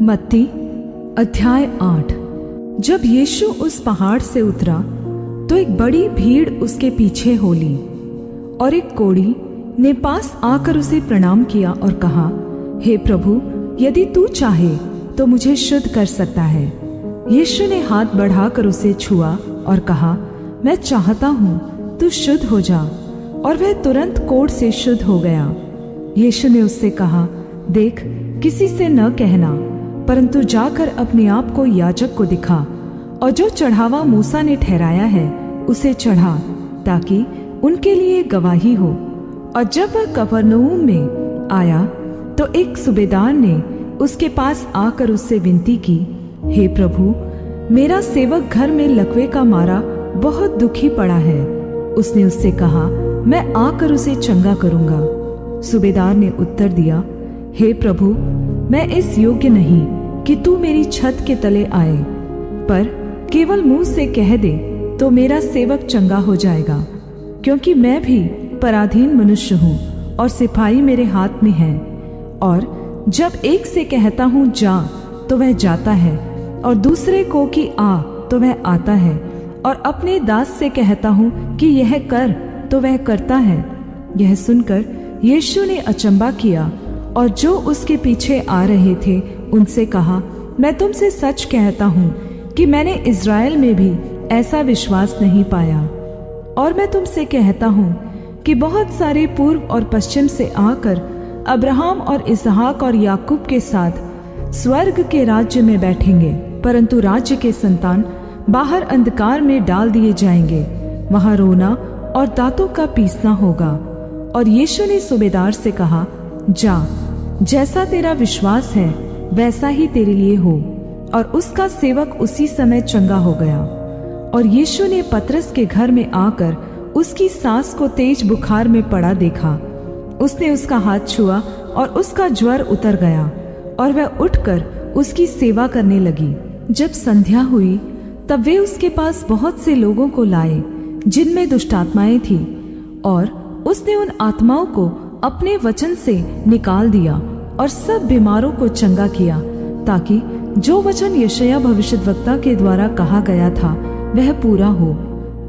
मत्ती अध्याय 8। जब यीशु उस पहाड़ से उतरा तो एक बड़ी भीड़ उसके पीछे हो ली, और एक कोढ़ी ने पास आकर उसे प्रणाम किया और कहा, हे प्रभु, यदि तू चाहे तो मुझे शुद्ध कर सकता है। यीशु ने हाथ बढ़ाकर उसे छुआ और कहा, मैं चाहता हूँ, तू शुद्ध हो जा। और वह तुरंत कोढ़ से शुद्ध हो गया। यीशु ने उससे कहा, देख, किसी से न कहना, परंतु जाकर अपने आप को याजक को दिखा, और जो चढ़ावा मूसा ने ठहराया है उसे चढ़ा, ताकि उनके लिए गवाही हो। और जब वह कफरनहूम में आया तो एक सूबेदार ने उसके पास आकर उससे विनती की, हे प्रभु, मेरा सेवक घर में लकवे का मारा बहुत दुखी पड़ा है। उसने उससे कहा, मैं आकर उसे चंगा करूंगा। सूबेदार ने उत्तर दिया, हे प्रभु, मैं इस योग्य नहीं कि तू मेरी छत के तले आए, पर केवल मुंह से कह दे तो मेरा सेवक चंगा हो जाएगा, क्योंकि मैं भी पराधीन मनुष्य हूँ और सिपाही मेरे हाथ में है। और जब एक से कहता हूँ जा तो वह जाता है, और दूसरे को कि आ तो वह आता है, और अपने दास से कहता हूँ कि यह कर तो वह करता है। यह सुनकर यीशु ने अचंबा किया, और जो उसके पीछे आ रहे थे उनसे कहा, मैं तुमसे सच कहता हूँ कि मैंने इज़राइल में भी ऐसा विश्वास नहीं पाया। और मैं तुमसे कहता हूँ कि बहुत सारे पूर्व और पश्चिम से आकर अब्राहम और इसहाक और याकूब के साथ स्वर्ग के राज्य में बैठेंगे, परंतु राज्य के संतान बाहर अंधकार में डाल दिए जाएंगे, वहां रोना और दांतों का पीसना होगा। और यीशु ने सूबेदार से कहा, जा, जैसा तेरा विश्वास है वैसा ही तेरे लिए हो। और उसका सेवक उसी समय चंगा हो गया। और यीशु ने पतरस के घर में आकर उसकी सास को तेज बुखार में पड़ा देखा। उसने उसका हाथ छुआ और उसका ज्वर उतर गया, और वह उठकर उसकी सेवा करने लगी। जब संध्या हुई तब वे उसके पास बहुत से लोगों को लाए जिनमें दुष्टात्माएं थी, और उसने उन आत्माओं को अपने वचन से निकाल दिया और सब बीमारों को चंगा किया, ताकि जो वचन यशायाह भविष्यद्वक्ता के द्वारा कहा गया था वह पूरा हो।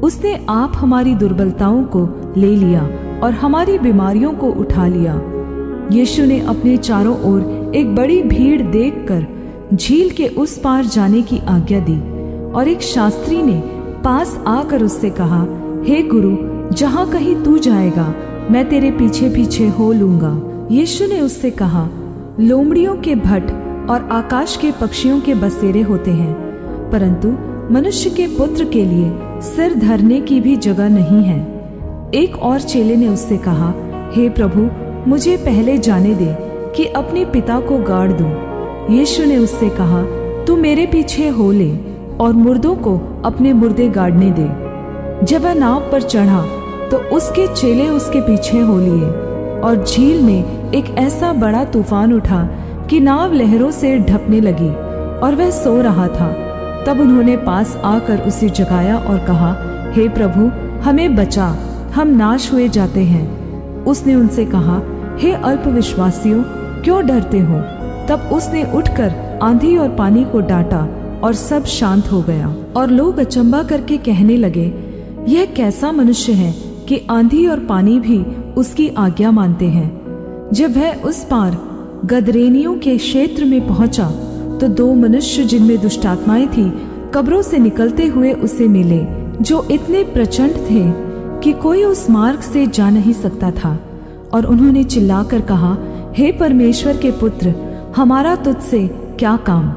उसने आप हमारी दुर्बलताओं को ले लिया और हमारी बीमारियों को उठा लिया। यीशु ने अपने चारों ओर एक बड़ी भीड़ देखकर झील के उस पार जाने की आज्ञा दी, और एक शास्त्री ने पास आकर उससे कहा, हे गुरु, जहाँ कहीं तू जाएगा मैं तेरे पीछे पीछे हो लूंगा। यीशु ने उससे कहा, लोमड़ियों के भट्ट और आकाश के पक्षियों के बसेरे होते हैं, परंतु मनुष्य के पुत्र के लिए सिर धरने की भी जगह नहीं है। एक और चेले ने उससे कहा, हे प्रभु, मुझे पहले जाने दे कि अपने पिता को गाड़ दूं। यीशु ने उससे कहा, तू मेरे पीछे हो ले और मुर्दों को अपने मुर्दे गाड़ने दे। जब वह नाव पर चढ़ा तो उसके चेले उसके पीछे हो लिए, और झील में एक ऐसा बड़ा तूफान उठा कि नाव लहरों से ढपने लगी, और वह सो रहा था। तब उन्होंने पास आकर उसे जगाया और कहा, हे प्रभु, हमें बचा, हम नाश हुए जाते हैं। उसने उनसे कहा, हे अल्पविश्वासियों, क्यों डरते हो? तब उसने उठकर आंधी और पानी को डांटा, और सब शांत हो गया। और लोग अचंबा करके कहने लगे, यह कैसा मनुष्य है कि आंधी और पानी भी उसकी आज्ञा मानते हैं। जब वह उस पार गदरेनियों के क्षेत्र में पहुंचा तो दो मनुष्य जिनमें दुष्टात्माएं थी कब्रों से निकलते हुए उसे मिले, जो इतने प्रचंड थे कि कोई उस मार्ग से जा नहीं सकता था। और उन्होंने चिल्लाकर कहा, हे परमेश्वर के पुत्र, हमारा तुझसे क्या काम?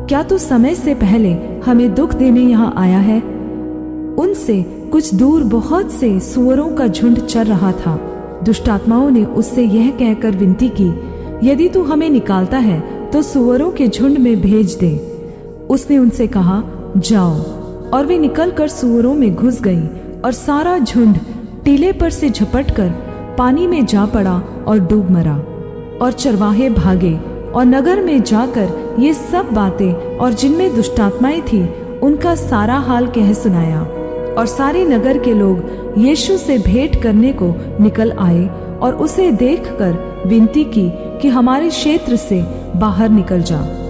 क्या तू समय से पहले हमें दुख देने यहाँ आया है? उनसे कुछ दूर बहुत से सूअरों का झुंड चर रहा था। दुष्टात्माओं ने उससे यह कहकर विनती की, यदि तू हमें निकालता है तो सूअरों के झुंड में भेज दे। उसने उनसे कहा, जाओ। और वे निकलकर सूअरों में घुस गई, और सारा झुंड टीले पर से झपटकर पानी में जा पड़ा और डूब मरा। और चरवाहे भागे और नगर में जाकर ये सब बातें और जिनमें दुष्टात्माएं थी उनका सारा हाल कह सुनाया। और सारे नगर के लोग यीशु से भेंट करने को निकल आए और उसे देखकर विनती की कि हमारे क्षेत्र से बाहर निकल जा।